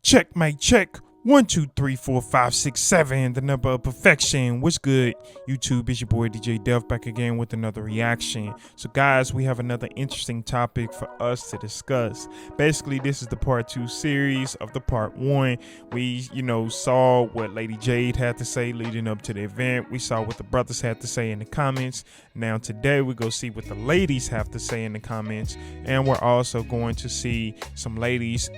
Checkmate, check. 1, 2, 3, 4, 5, 6, 7. The number of perfection. What's good, YouTube? It's your boy DJ Dev back again with another reaction. So, guys, we have another interesting topic for us to discuss. Basically, this is the part 2 series of the part 1. We, saw what Lady Jade had to say leading up to the event. We saw what the brothers had to say in the comments. Now, today, we're going to see what the ladies have to say in the comments. And we're also going to see some ladies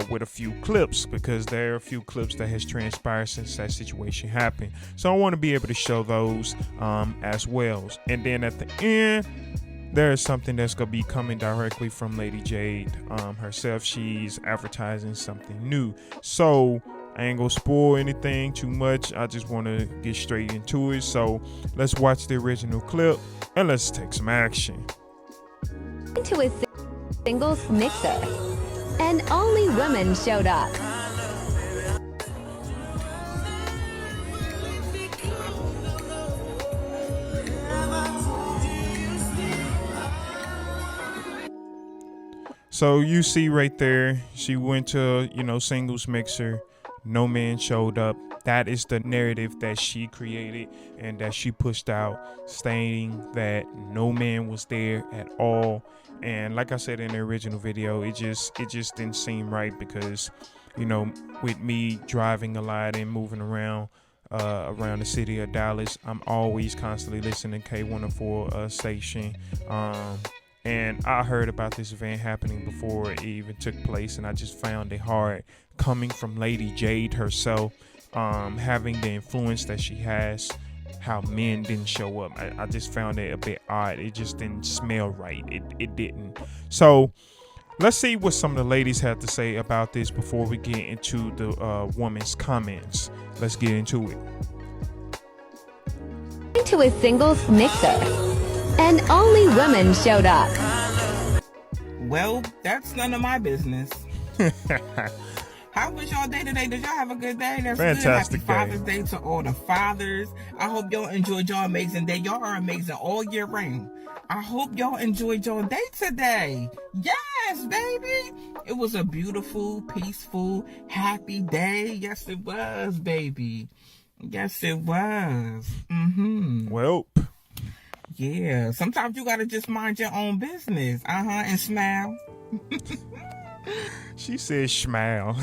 with a few clips, because there are a few clips that has transpired since that situation happened. So I want to be able to show those as well. And then at the end, there is something that's going to be coming directly from Lady Jade herself. She's advertising something new. So I ain't gonna spoil anything too much. I just want to get straight into it. So let's watch the original clip and let's take some action. To a singles mixer, and only women showed up. So you see right there, she went to, singles mixer. No man showed up. That is the narrative that she created and that she pushed out, stating that no man was there at all. And like I said in the original video, it just didn't seem right, because, with me driving a lot and moving around the city of Dallas, I'm always constantly listening to K104 station. And I heard about this event happening before it even took place, and I just found it hard coming from Lady Jade herself, having the influence that she has, how men didn't show up. I just found it a bit odd. It just didn't smell right. It didn't. So let's see what some of the ladies had to say about this before we get into the woman's comments. Let's get into it. To a singles mixer, and only women showed up. Well, that's none of my business. How was y'all day today? Did y'all have a good day? That's fantastic. Good. Happy Father's Day to all the fathers. I hope y'all enjoyed your amazing day. Y'all are amazing all year round. I hope y'all enjoyed your day today. Yes, baby. It was a beautiful, peaceful, happy day. Yes, it was, baby. Yes, it was. Well, yeah, sometimes you gotta just mind your own business. And smile. she said smile.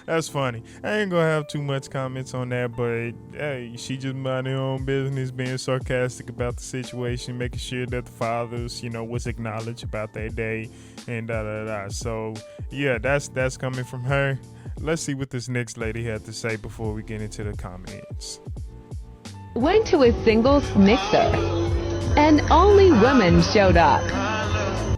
That's funny. I ain't gonna have too much comments on that, but hey, she just minding her own business, being sarcastic about the situation, making sure that the fathers, was acknowledged about their day, and da. So yeah, that's coming from her. Let's see what this next lady had to say before we get into the comments. Went to a singles mixer, and only women showed up.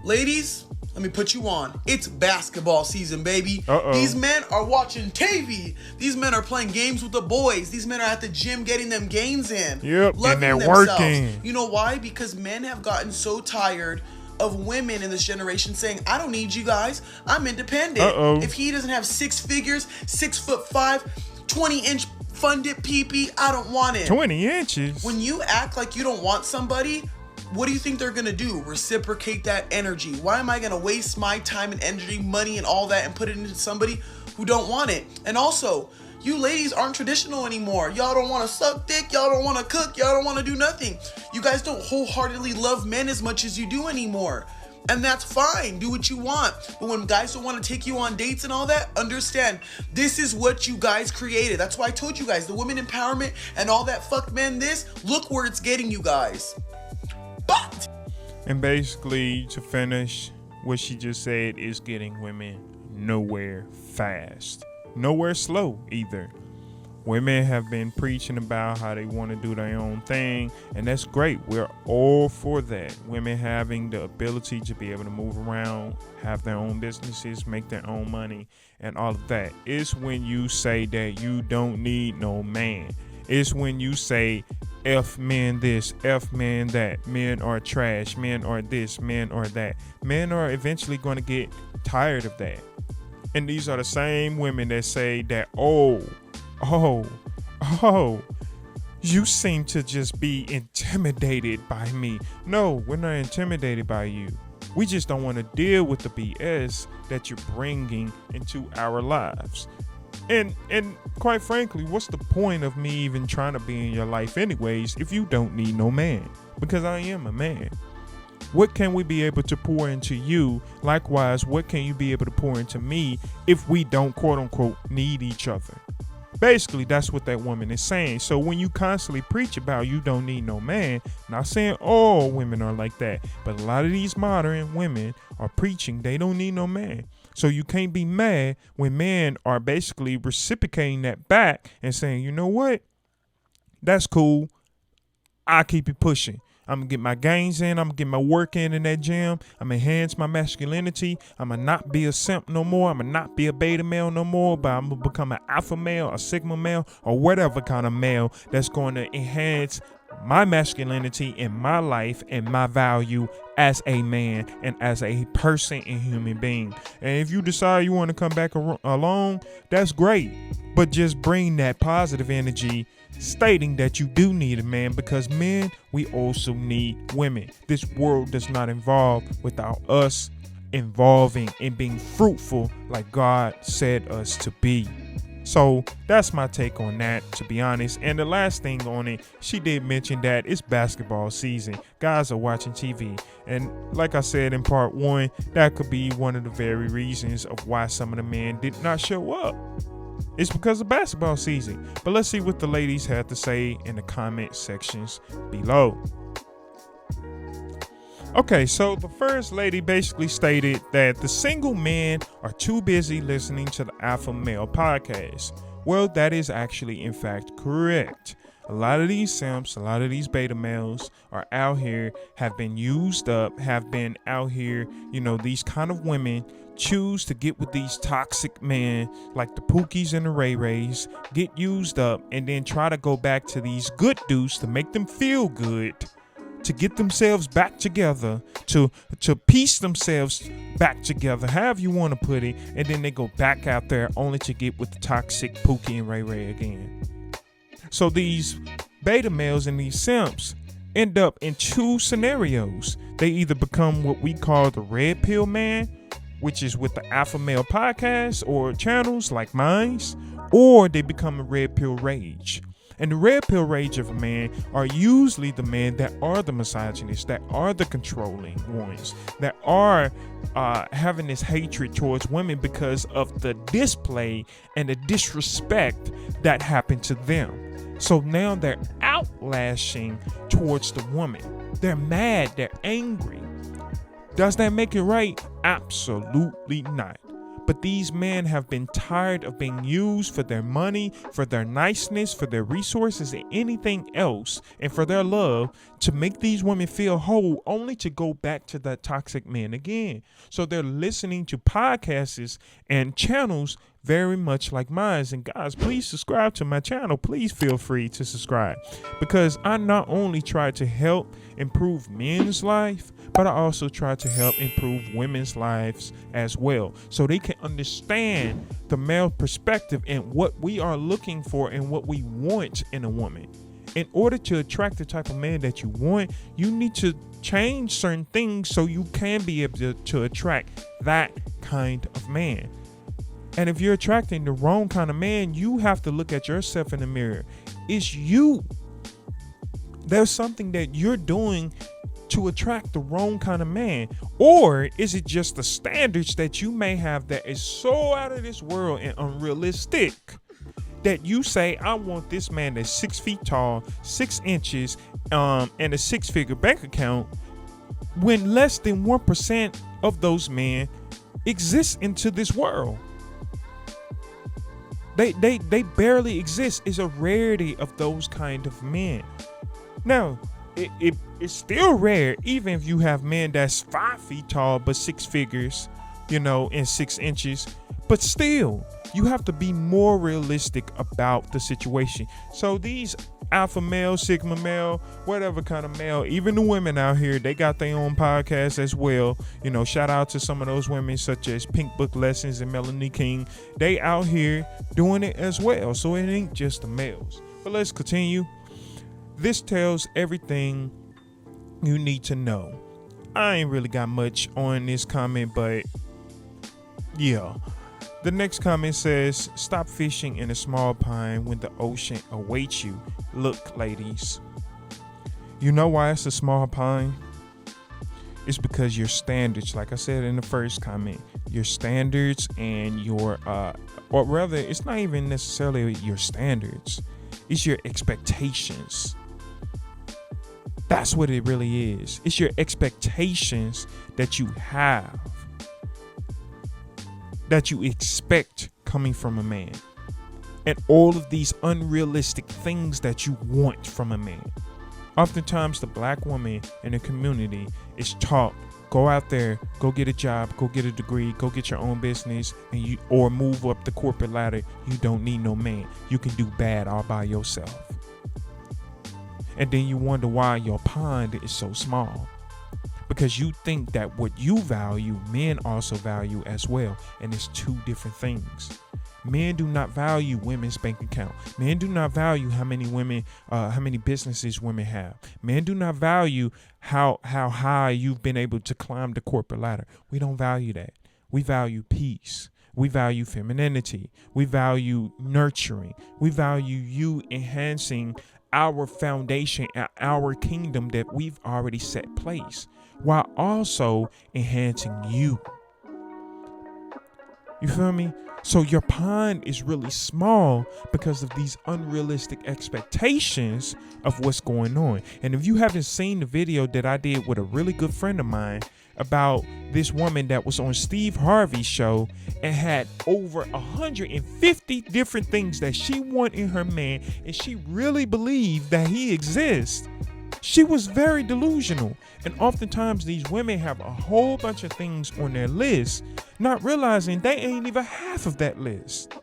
Ladies, let me put you on. It's basketball season, baby. These men are watching TV. These men are playing games with the boys. These men are at the gym getting them gains in. Yep, loving and they're themselves. working. You know why? Because men have gotten so tired of women in this generation saying, I don't need you guys. I'm independent. If he doesn't have 6 figures, 6'5", 20-inch funded PP, I don't want it. 20 inches? When you act like you don't want somebody, what do you think they're gonna do? Reciprocate that energy. Why am I gonna waste my time and energy, money and all that, and put it into somebody who don't want it? And also, you ladies aren't traditional anymore. Y'all don't want to suck dick. Y'all don't want to cook. Y'all don't want to do nothing. You guys don't wholeheartedly love men as much as you do anymore. And that's fine. Do what you want. But when guys don't want to take you on dates and all that, understand, this is what you guys created. That's why I told you guys, the women empowerment and all that fuck men this, look where it's getting you guys. But and basically, to finish, what she just said is getting women nowhere fast. Nowhere slow either. Women have been preaching about how they want to do their own thing, and that's great. We're all for that. Women having the ability to be able to move around, have their own businesses, make their own money, and all of that. It's when you say that you don't need no man. It's when you say F men this, F men that, men are trash, men are this, men are that. Men are eventually going to get tired of that. And these are the same women that say that, oh, you seem to just be intimidated by me. No, we're not intimidated by you. We just don't want to deal with the BS that you're bringing into our lives. And quite frankly, what's the point of me even trying to be in your life anyways if you don't need no man? Because I am a man. What can we be able to pour into you? Likewise, what can you be able to pour into me if we don't, quote unquote, need each other? Basically, that's what that woman is saying. So when you constantly preach about you don't need no man, not saying all women are like that, but a lot of these modern women are preaching they don't need no man. So you can't be mad when men are basically reciprocating that back and saying, you know what? That's cool. I'll keep it pushing. I'm going to get my gains in. I'm going to get my work in that gym. I'm going to enhance my masculinity. I'm going to not be a simp no more. I'm going to not be a beta male no more, but I'm going to become an alpha male, a sigma male, or whatever kind of male that's going to enhance my masculinity in my life and my value as a man and as a person and human being. And if you decide you want to come back along, that's great. But just bring that positive energy stating that you do need a man, because men, we also need women. This world does not evolve without us involving and being fruitful like God said us to be. So that's my take on that, to be honest. And the last thing on it, she did mention that it's basketball season. Guys are watching TV. And like I said in part 1, that could be one of the very reasons of why some of the men did not show up. It's because of basketball season. But let's see what the ladies had to say in the comment sections below. Okay, so the first lady basically stated that the single men are too busy listening to the Alpha Male podcast. Well, that is actually in fact correct. A lot of these simps, a lot of these beta males are out here, have been used up, have been out here, these kind of women choose to get with these toxic men like the Pookies and the Ray Rays, get used up, and then try to go back to these good dudes to make them feel good, to get themselves back together, to piece themselves back together, however you want to put it, and then they go back out there only to get with the toxic Pookie and Ray Ray again. So these beta males and these simps end up in two scenarios. They either become what we call the red pill man, which is with the Alpha Male podcast or channels like mine's, or they become a red pill rage. And the red pill rage of a man are usually the men that are the misogynists, that are the controlling ones, that are having this hatred towards women because of the display and the disrespect that happened to them. So now they're outlashing towards the woman. They're mad, they're angry. Does that make it right? Absolutely not. But these men have been tired of being used for their money, for their niceness, for their resources, and anything else, and for their love, to make these women feel whole, only to go back to that toxic man again. So they're listening to podcasts and channels very much like mine. And guys, please subscribe to my channel. Please feel free to subscribe, because I not only try to help improve men's life, but I also try to help improve women's lives as well, so they can understand the male perspective and what we are looking for and what we want in a woman. In order to attract the type of man that you want, you need to change certain things so you can be able to attract that kind of man. And if you're attracting the wrong kind of man, you have to look at yourself in the mirror. It's you. There's something that you're doing to attract the wrong kind of man. Or is it just the standards that you may have that is so out of this world and unrealistic that you say, I want this man that's 6 feet tall, 6 inches, and a 6-figure bank account, when less than 1% of those men exist into this world? They barely exist. It's a rarity of those kind of men. Now, it's still rare, even if you have men that's 5 feet tall but 6 figures, and 6 inches. But still, you have to be more realistic about the situation. So these alpha male, sigma male, whatever kind of male, even the women out here, they got their own podcast as well. Shout out to some of those women such as Pink Book Lessons and Melanie King. They out here doing it as well. So it ain't just the males. But let's continue. This tells everything you need to know. I ain't really got much on this comment, but yeah. The next comment says, stop fishing in a small pond when the ocean awaits you. Look, ladies, you know why it's a small pond? It's because your standards, like I said in the first comment, your standards and your, or rather, it's not even necessarily your standards. It's your expectations. That's what it really is. It's your expectations that you have, that you expect coming from a man, and all of these unrealistic things that you want from a man. Oftentimes the black woman in the community is taught, go out there, go get a job, go get a degree, go get your own business, and you, or move up the corporate ladder. You don't need no man. You can do bad all by yourself. And then you wonder why your pond is so small. Because you think that what you value, men also value as well. And it's two different things. Men do not value women's bank account. Men do not value how many women, how many businesses women have. Men do not value how high you've been able to climb the corporate ladder. We don't value that. We value peace. We value femininity. We value nurturing. We value you enhancing our foundation and our kingdom that we've already set place, while also enhancing you. You feel me? So your pond is really small because of these unrealistic expectations of what's going on. And if you haven't seen the video that I did with a really good friend of mine about this woman that was on Steve Harvey's show and had over 150 different things that she wanted in her man, and she really believed that he exists, she was very delusional. And oftentimes these women have a whole bunch of things on their list, not realizing they ain't even half of that list.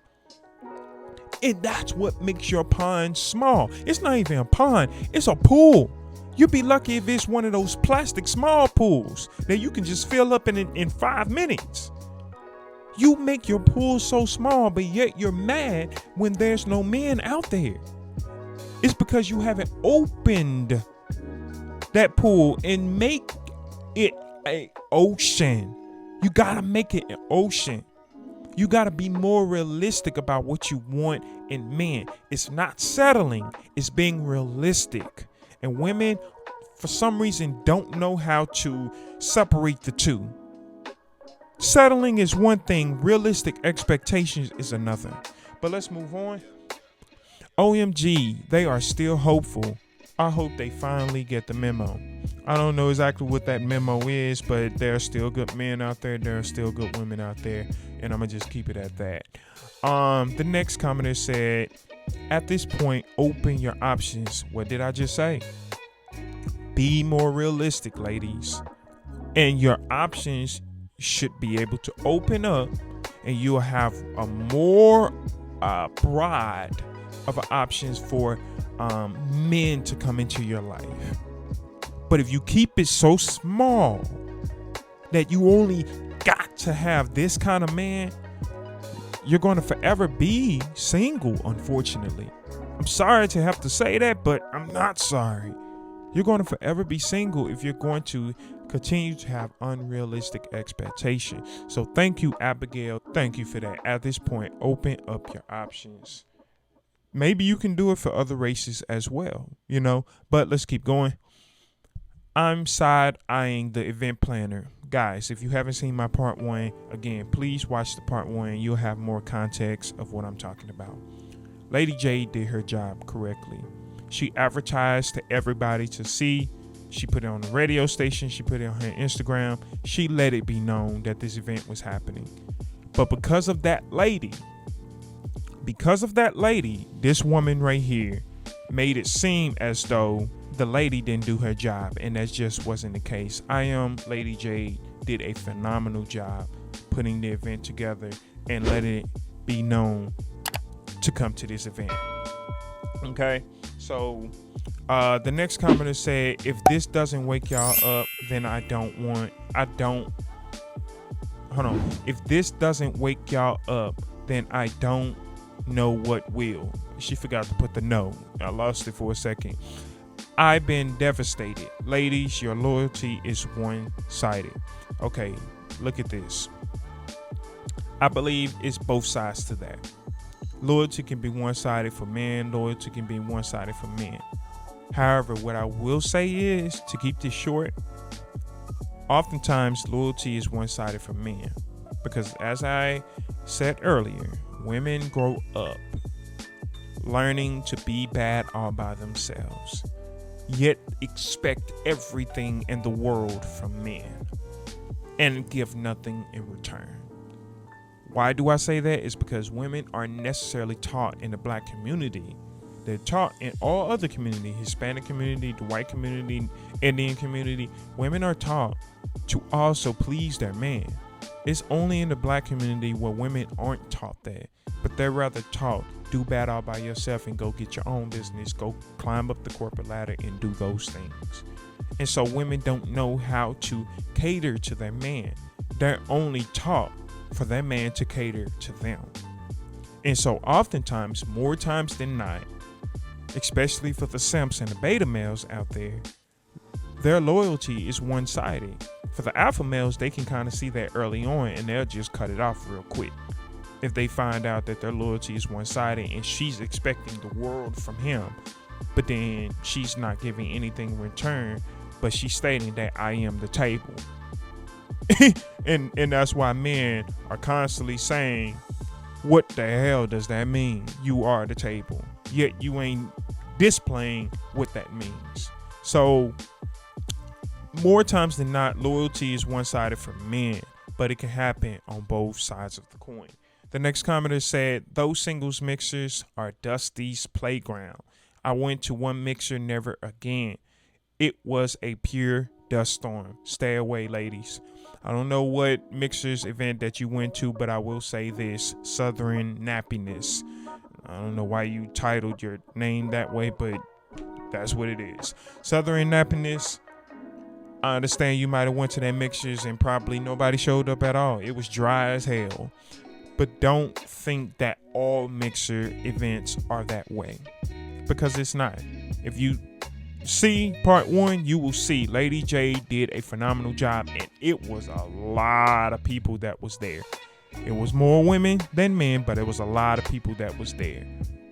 And that's what makes your pond small. It's not even a pond, it's a pool. You'd be lucky if it's one of those plastic small pools that you can just fill up in 5 minutes. You make your pool so small, but yet you're mad when there's no men out there. It's because you haven't opened that pool and make it an ocean. You gotta make it an ocean. You gotta be more realistic about what you want in men. It's not settling, it's being realistic. And women, for some reason, don't know how to separate the two. Settling is one thing, realistic expectations is another. But let's move on. OMG, they are still hopeful. I hope they finally get the memo. I don't know exactly what that memo is, but there are still good men out there. There are still good women out there. And I'm going to just keep it at that. The next commenter said, at this point, open your options. What did I just say? Be more realistic, ladies. And your options should be able to open up, and you'll have a more broad of options for men to come into your life. But if you keep it so small that you only got to have this kind of man, you're going to forever be single, unfortunately. I'm sorry to have to say that, but I'm not sorry. You're going to forever be single if you're going to continue to have unrealistic expectations. So thank you, Abigail. Thank you for that. At this point, open up your options. Maybe you can do it for other races as well, you know, but let's keep going. I'm side eyeing the event planner. Guys, if you haven't seen my part 1, again, please watch the part 1. You'll have more context of what I'm talking about. Lady J did her job correctly. She advertised to everybody to see. She put it on the radio station. She put it on her Instagram. She let it be known that this event was happening. But because of that lady, this woman right here made it seem as though the lady didn't do her job, and that just wasn't the case. Lady Jade did a phenomenal job putting the event together and letting it be known to come to this event. Okay, so the next commenter said, if this doesn't wake y'all up, then if this doesn't wake y'all up, then I don't know what will. She forgot to put the no. I lost it for a second. I've been devastated. Ladies, your loyalty is one-sided. Okay, look at this. I believe it's both sides to that. Loyalty can be one-sided for men. Loyalty can be one-sided for men. However, what I will say is, to keep this short, oftentimes loyalty is one-sided for men. Because as I said earlier, women grow up learning to be bad all by themselves, yet expect everything in the world from men and give nothing in return. Why do I say that? It's because women aren't necessarily taught in the black community. They're taught in all other communities, Hispanic community, the white community, Indian community. Women are taught to also please their man. It's only in the black community where women aren't taught that, but they're rather taught, do bad all by yourself and go get your own business, go climb up the corporate ladder and do those things. And so women don't know how to cater to their man. They're only taught for their man to cater to them. And so oftentimes, more times than not, especially for the simps and the beta males out there, their loyalty is one-sided. For the alpha males, they can kind of see that early on and they'll just cut it off real quick. If they find out that their loyalty is one-sided and she's expecting the world from him, but then she's not giving anything in return, but she's stating that I am the table. and that's why men are constantly saying, what the hell does that mean? You are the table. Yet you ain't displaying what that means. So more times than not, loyalty is one-sided for men, but it can happen on both sides of the coin. The next commenter said, those singles mixers are Dusty's playground. I went to one mixer, never again. It was a pure dust storm. Stay away, ladies. I don't know what mixers event that you went to, but I will say this: Southern Nappiness. I don't know why you titled your name that way, but that's what it is. Southern Nappiness. I understand you might have went to that mixers and probably nobody showed up at all. It was dry as hell. But don't think that all mixer events are that way, because it's not. If you see part 1, you will see Lady J did a phenomenal job, and it was a lot of people that was there. It was more women than men, but it was a lot of people that was there.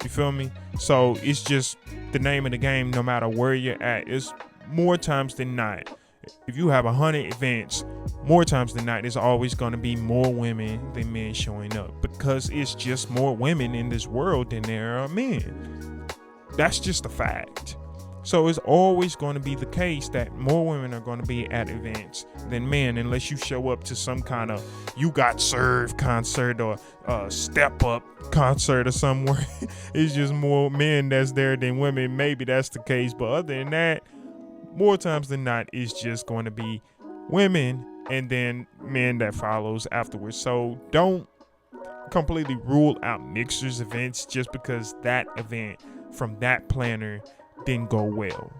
You feel me? So it's just the name of the game. No matter where you're at, it's more times than not. If you have 100 events, more times than not, there's always going to be more women than men showing up, because it's just more women in this world than there are men. That's just a fact. So it's always going to be the case that more women are going to be at events than men, unless you show up to some kind of You Got Served concert or Step Up concert or somewhere. It's just more men that's there than women. Maybe that's the case, but other than that, more times than not, it's just going to be women and then men that follows afterwards. So don't completely rule out mixers events just because that event from that planner didn't go well.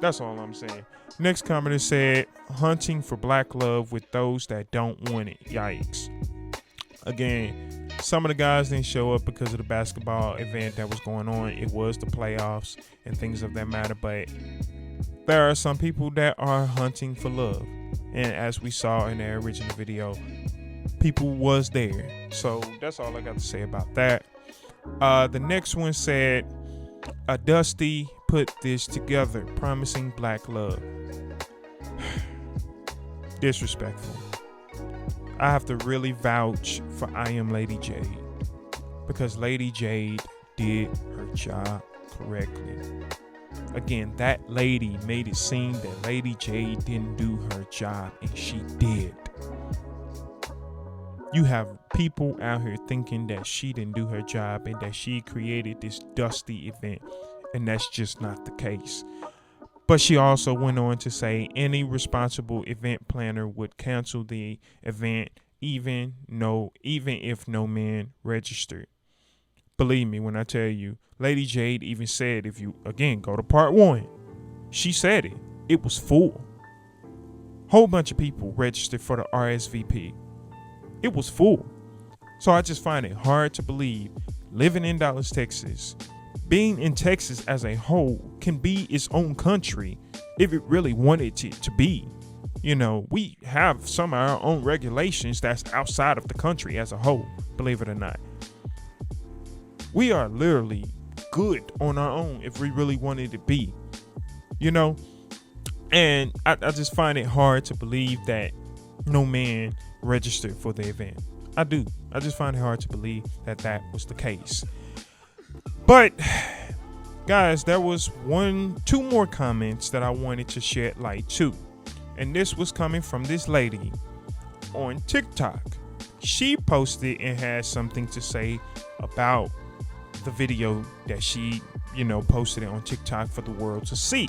That's all I'm saying. Next commenter said, hunting for black love with those that don't want it. Yikes. Again, some of the guys didn't show up because of the basketball event that was going on. It was the playoffs and things of that matter, but there are some people that are hunting for love. And as we saw in the original video, people was there. So that's all I got to say about that. The next one said, Dusty put this together, promising black love. Disrespectful. I have to really vouch for I Am Lady Jade, because Lady Jade did her job correctly. Again, that lady made it seem that Lady Jade didn't do her job, and she did. You have people out here thinking that she didn't do her job and that she created this dusty event, and that's just not the case. But she also went on to say any responsible event planner would cancel the event even if no man registered. Believe me when I tell you, Lady Jade even said, if you again go to part 1, she said it was full. Whole bunch of people registered for the RSVP. It was full. So I just find it hard to believe, living in Dallas, Texas, being in Texas as a whole can be its own country if it really wanted it to be. You know, we have some of our own regulations that's outside of the country as a whole, believe it or not. We are literally good on our own if we really wanted to be, you know? And I just find it hard to believe that no man registered for the event. I do. I just find it hard to believe that that was the case. But guys, there was two more comments that I wanted to shed light to. And this was coming from this lady on TikTok. She posted and had something to say about the video that she, posted it on TikTok for the world to see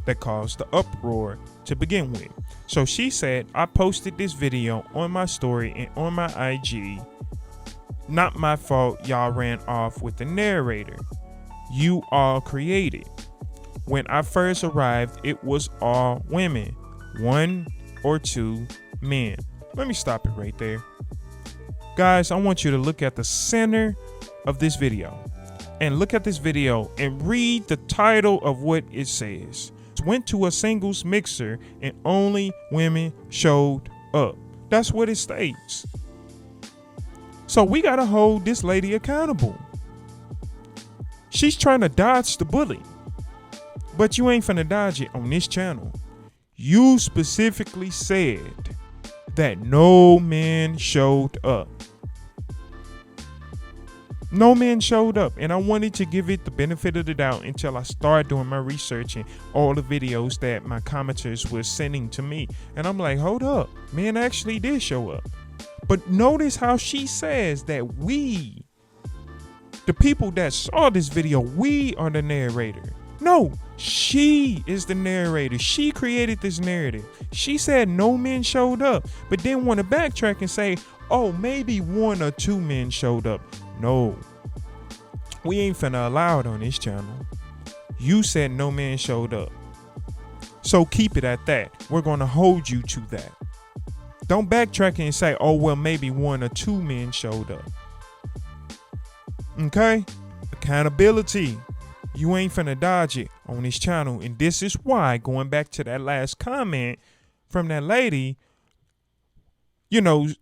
that caused the uproar to begin with. So she said, I posted this video on my story and on my IG. Not my fault y'all ran off with the narrator. You all created. When I first arrived, it was all women, 1 or 2 men. Let me stop it right there. Guys, I want you to look at the center of this video and look at this video and read the title of what it says. Went to a singles mixer and only women showed up. That's what it states. So we gotta hold this lady accountable. She's trying to dodge the bullet, but you ain't finna dodge it on this channel. You specifically said that no men showed up. No man showed up, and I wanted to give it the benefit of the doubt until I started doing my research and all the videos that my commenters were sending to me. And I'm like, hold up, men actually did show up. But notice how she says that we, the people that saw this video, we are the narrator. No, she is the narrator. She created this narrative. She said no men showed up, but then want to backtrack and say, oh, maybe 1 or 2 men showed up. No, we ain't finna allow it on this channel. You said no man showed up. So keep it at that. We're gonna hold you to that. Don't backtrack and say, oh, well, maybe 1 or 2 men showed up. Okay? Accountability. You ain't finna dodge it on this channel. And this is why, going back to that last comment from that lady,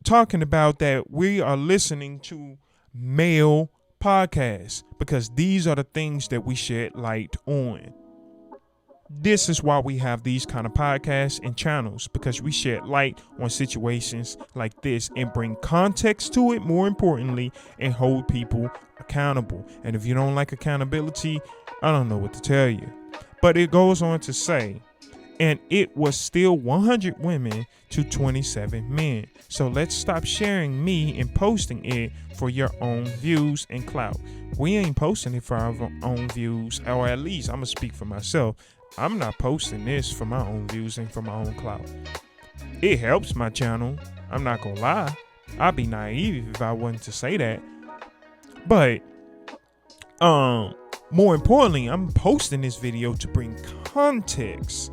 talking about that we are listening to male podcasts because these are the things that we shed light on. This is why we have these kind of podcasts and channels, because we shed light on situations like this and bring context to it, more importantly, and hold people accountable. And if you don't like accountability, I don't know what to tell you. But it goes on to say, and it was still 100 women to 27 men. So let's stop sharing me and posting it for your own views and clout. We ain't posting it for our own views, or at least I'm gonna speak for myself. I'm not posting this for my own views and for my own clout. It helps my channel. I'm not gonna lie. I'd be naive if I wasn't to say that. But more importantly, I'm posting this video to bring context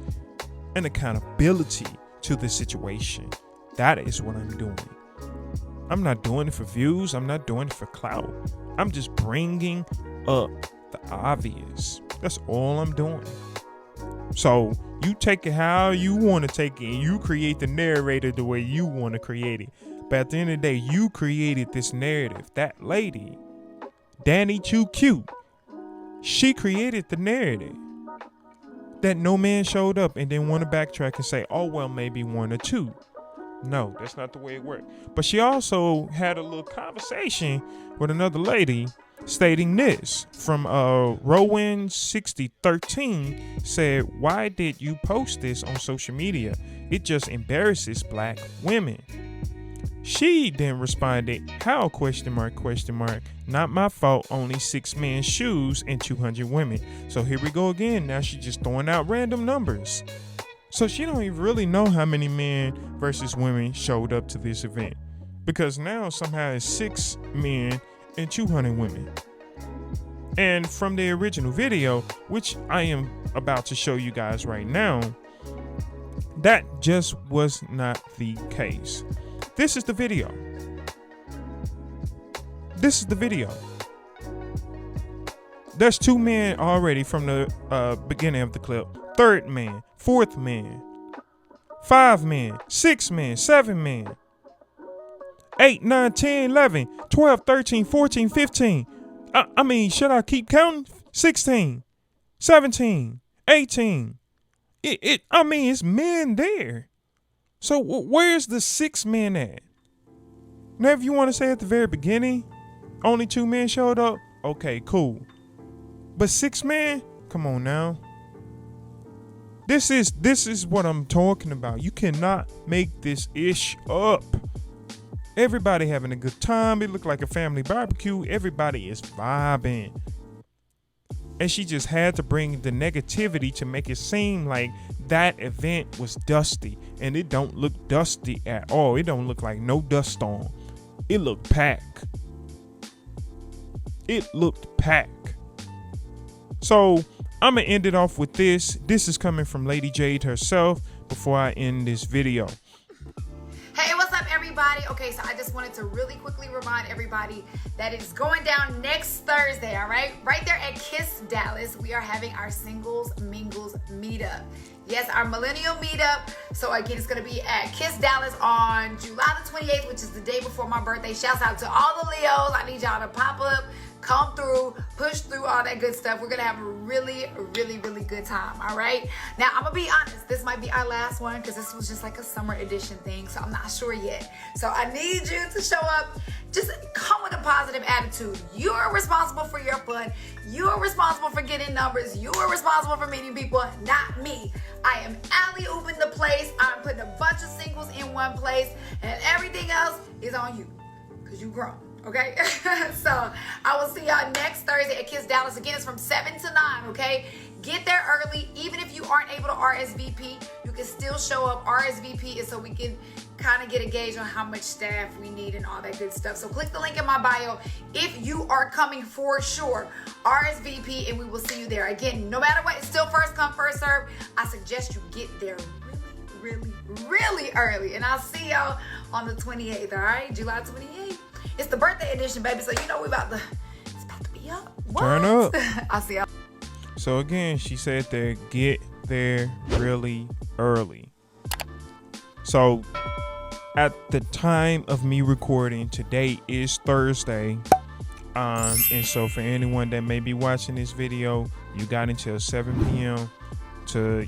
and accountability to the situation. That is what I'm doing. I'm not doing it for views. I'm not doing it for clout. I'm just bringing up the obvious. That's all I'm doing. So you take it how you want to take it, and you create the narrator the way you want to create it. But at the end of the day, you created this narrative. That lady, Danny Too Cute, she created the narrative that no man showed up and then want to backtrack and say, oh, well, maybe 1 or 2. No, that's not the way it worked. But she also had a little conversation with another lady stating this from Rowan 6013 said, why did you post this on social media? It just embarrasses black women. She then responded, how ? Not my fault, only 6 men's shoes and 200 women. So here we go again. Now she's just throwing out random numbers. So she don't even really know how many men versus women showed up to this event, because now somehow it's 6 men and 200 women. And from the original video, which I am about to show you guys right now, that just was not the case. This is the video. There's 2 men already from the beginning of the clip. 3rd man, 4th man, 5 men, 6 men, 7 men, 8, 9, 10, 11, 12, 13, 14, 15. I mean, should I keep counting? 16, 17, 18. I mean, it's men there. So where's the 6 men at? Now, if you want to say at the very beginning, only 2 men showed up, okay, cool. But 6 men? Come on now. This is what I'm talking about. You cannot make this ish up. Everybody having a good time. It looked like a family barbecue. Everybody is vibing. And she just had to bring the negativity to make it seem like that event was dusty. And it don't look dusty at all. It don't look like no dust storm. It looked packed. It looked packed. So I'm going to end it off with this. This is coming from Lady Jade herself before I end this video. Hey, what's up, everybody? Okay, so I just wanted to really quickly remind everybody that it's going down next Thursday, all right? Right there at Kiss Dallas, we are having our Singles Mingles Meetup. Yes, our Millennial Meetup. So again, it's going to be at Kiss Dallas on July the 28th, which is the day before my birthday. Shouts out to all the Leos. I need y'all to pop up, come through, push through, all that good stuff. We're going to have a really, really, really good time, all right? Now, I'm going to be honest. This might be our last one because this was just like a summer edition thing, so I'm not sure yet. So I need you to show up. Just come with a positive attitude. You are responsible for your fun. You are responsible for getting numbers. You are responsible for meeting people, not me. I am alley-ooping the place. I'm putting a bunch of singles in one place, and everything else is on you because you grown. Okay, so I will see y'all next Thursday at Kiss Dallas. Again, it's from 7 to 9, okay? Get there early. Even if you aren't able to RSVP, you can still show up. RSVP is so we can kind of get a gauge on how much staff we need and all that good stuff. So click the link in my bio if you are coming for sure. RSVP and we will see you there. Again, no matter what, it's still first come, first serve. I suggest you get there really, really early. And I'll see y'all on the 28th, all right? July 28th. It's the birthday edition, baby. So you know it's about to be up. What? Turn up. I'll see y'all. So again, she said that get there really early. So at the time of me recording, today is Thursday. And so for anyone that may be watching this video, you got until 7 p.m. to,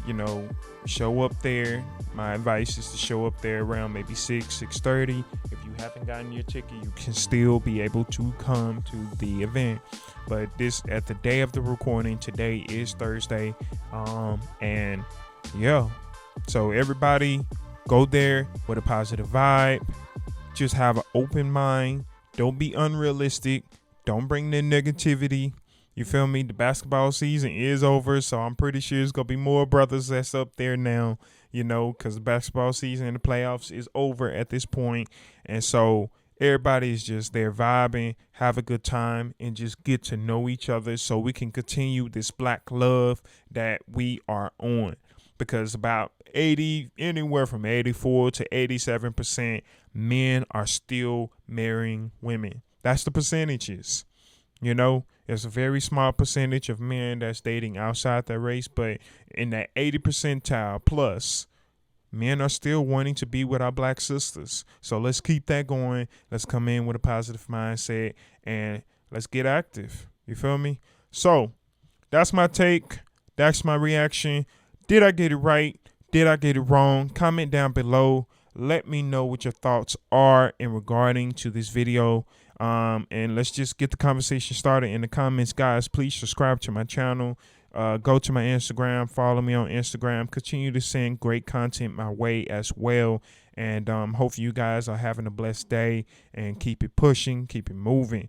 show up there. My advice is to show up there around maybe 6:30. If you haven't gotten your ticket, you can still be able to come to the event. But this, at the day of the recording, today is Thursday. And yeah, so everybody go there with a positive vibe. Just have an open mind. Don't be unrealistic. Don't bring the negativity. You feel me? The basketball season is over, so I'm pretty sure it's going to be more brothers that's up there now, because the basketball season and the playoffs is over at this point. And so everybody is just there vibing, have a good time, and just get to know each other so we can continue this black love that we are on. Because about anywhere from 84 to 87% men are still marrying women. That's the percentages. There's a very small percentage of men that's dating outside their race, but in that 80 percentile plus, men are still wanting to be with our black sisters. So let's keep that going. Let's come in with a positive mindset and let's get active. You feel me? So that's my take. That's my reaction. Did I get it right? Did I get it wrong? Comment down below. Let me know what your thoughts are in regarding to this video. And let's just get the conversation started in the comments. Guys, please subscribe to my channel. Go to my Instagram. Follow me on Instagram. Continue to send great content my way as well. And hopefully you guys are having a blessed day. And keep it pushing. Keep it moving.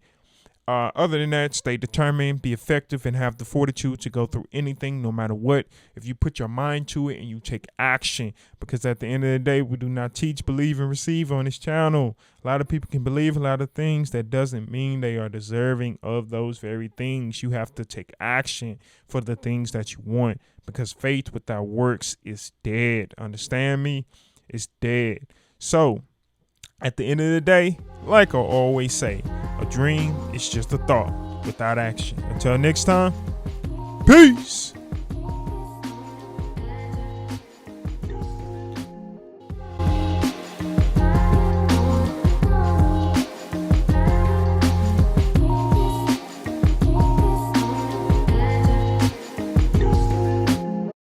Other than that, stay determined, be effective, and have the fortitude to go through anything, no matter what. If you put your mind to it and you take action, because at the end of the day, we do not teach, believe, and receive on this channel. A lot of people can believe a lot of things. That doesn't mean they are deserving of those very things. You have to take action for the things that you want, because faith without works is dead. Understand me? It's dead. So at the end of the day, like I always say, a dream is just a thought. without action. Until next time, peace.